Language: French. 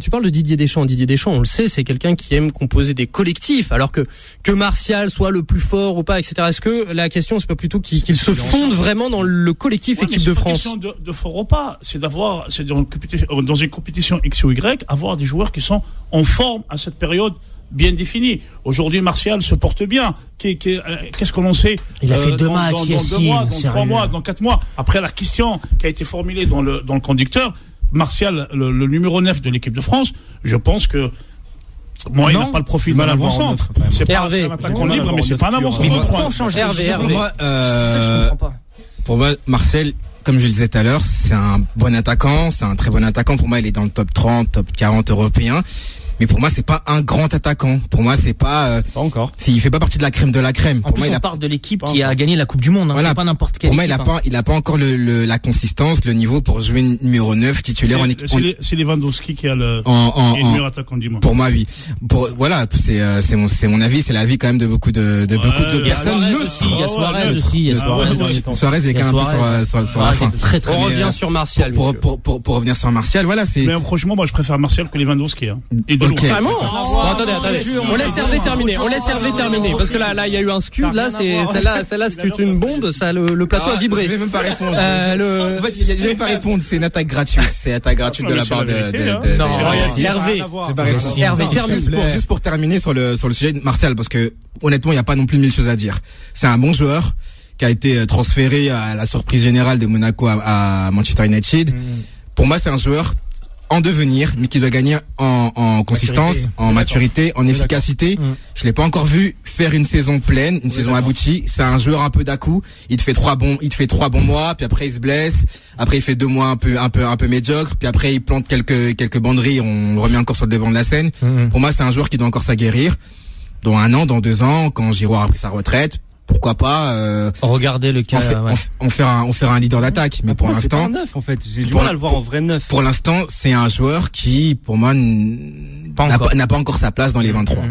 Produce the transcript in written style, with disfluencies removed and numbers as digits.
Tu parles de Didier Deschamps. Didier Deschamps, on le sait, c'est quelqu'un qui aime composer des collectifs, alors que Martial soit le plus fort ou pas, etc. Est-ce que la question, c'est pas plutôt qu'il se fonde vraiment dans le collectif équipe de France? C'est pas question de fort ou pas. C'est dans une compétition X ou Y, avoir des joueurs qui sont en forme à cette période bien définie. Aujourd'hui, Martial se porte bien. Qu'est-ce qu'on en sait? Il a fait 2 matchs, dans 2 mois, dans 3 mois, dans 4 mois. Après, la question qui a été formulée dans le conducteur, Martial, le numéro 9 de l'équipe de France, je pense que il n'a pas le profil d'un avant-centre. C'est pas un attaquant libre, mais c'est pas un avant-centre. Mais pourquoi on change Hervé. Pour moi, Marcel, comme je le disais tout à l'heure, c'est un bon attaquant, c'est un très bon attaquant. Pour moi, il est dans le top 30, top 40 européen. Mais pour moi, c'est pas un grand attaquant. Pour moi, c'est pas encore. Il fait pas partie de la crème de la crème. Pour moi, il parle de l'équipe qui a gagné la Coupe du Monde. Voilà. C'est pas n'importe quelle. Pour moi, équipe, il a pas encore la consistance, le niveau pour jouer numéro 9 titulaire en équipe. C'est Lewandowski qui a le meilleur attaquant du monde. Pour moi, oui. Voilà, c'est mon avis, c'est l'avis quand même de beaucoup de personnes. Il y a Suarez aussi. Suarez est quand même un peu sur la fin. On revient sur Martial. Pour revenir sur Martial, voilà, c'est. Mais franchement, moi, je préfère Martial que Lewandowski. Et de loin. Vraiment? Attendez. On laisse Hervé terminer. Parce que là, il y a eu un scud. Là, celle-là, c'est une bombe. Ça, le plateau a vibré. Je vais même pas répondre. En fait, je vais pas répondre. C'est une attaque gratuite. C'est une attaque gratuite de la part de Hervé, termine. Juste pour terminer sur le sujet de Martial, parce que, honnêtement, il n'y a pas non plus 1000 choses à dire. C'est un bon joueur qui a été transféré à la surprise générale de Monaco à Manchester United. Pour moi, c'est un joueur en devenir, mais qui doit gagner en consistance, en maturité, en efficacité. Je l'ai pas encore vu faire une saison pleine, une saison aboutie. C'est un joueur un peu d'à-coup. Il te fait 3 bons mois, puis après il se blesse. Après il fait 2 mois un peu médiocre, puis après il plante quelques banderies. On le remet encore sur le devant de la scène. Pour moi, c'est un joueur qui doit encore s'aguerrir. Dans 1 an, dans 2 ans, quand Giroud a pris sa retraite, pourquoi pas regardez le cas on faire un leader d'attaque, mais pour l'instant c'est pas un neuf en fait, j'ai du mal à le voir en vrai neuf. Pour l'instant, c'est un joueur qui pour moi n'a pas encore sa place dans les 23.